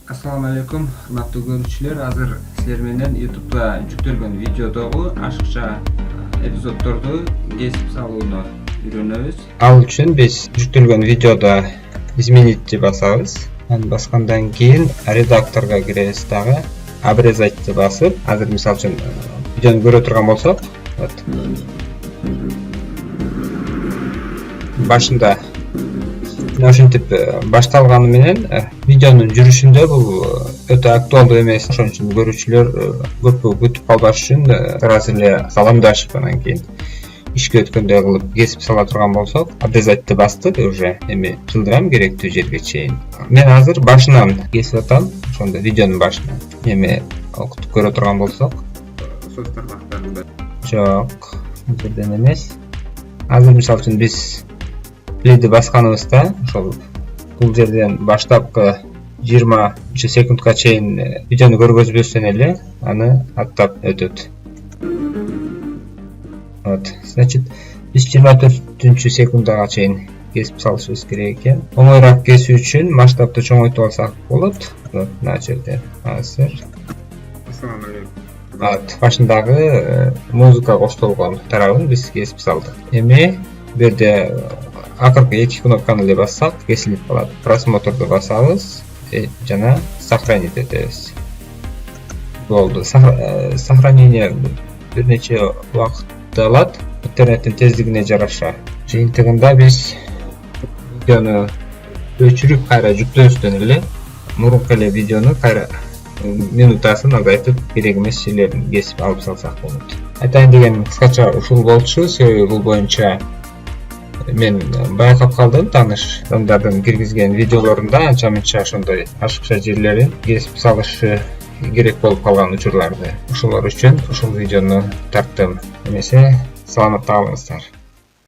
Assalamu alaikum, hurmatly görüşçüler. Hazır sizler menen YouTube'da yüktölgөн videodagı aşkça epizodlardy kesip salууну үйрөнөбүz. Ал үчүн биз yüktölgön videoda изменить басабыз. Аны баскандан кийин редакторго киребиз дагы. Обрезать басып, азыр мисалы үчүн видеону көрө турган болсок, башында ошентип башталганы менен видеонун жүрүшүндө бул өтө актуалдуу эмес. Ошон үчүн көрүүчүлөр көп күтүп калбаш үчүн сразу эле саламдашып анан кийин ишке өткөндөй кылып кесип сала турган болсок, обрезатьты бастык уже эми жылдырам керектүү жерге чейин. Мен азыр башынан кесип атам, ошондо видеонун башынан. Эми окутуп көрө турган болсок, сөз тармактарында жок, жерден эмес. Азыр мисалы үчүн биз плейди басканыбызда, ошол бул жерден баштапкы 20 секундка чейин видеону көргөзбөстөн эле аны аттап өтөт. Вот, значит, биз 24 секундага чейин кесип салышыбыз керек экен. Оңойраак кесүү үчүн масштабты чоңойтуп алсак болот. Вот, мына жерде азыр. Вот, башындагы музыка коштолгон тарабын биз кесип салдык. Эми бу жерде акыркы эки кнопканы эле бассак кесилип калат. Просмотрду басабыз жана сохранить этебиз. Болду. Сохранение бир нече убакытты алат. Интернеттин тездигине жараша. Жыйынтыгында биз видеону өчүрүп кайра жүктөөбүздөн эле мурунку эле видеону кайра минутасын азайтып керек эмес жерлерин кесип алып салсак болот. Айтайын деген кыскача ушул болчу. Себеби бул боюнча мен байкап калдым, тааныш адамдардын киргизген видеолорунда анча-мынча ошондой ашыкча жерлерин кесип салышы керек болуп калган учурларды. Ошолор үчүн ушул видеону тарттым. Эмесе саламатта калыңыздар.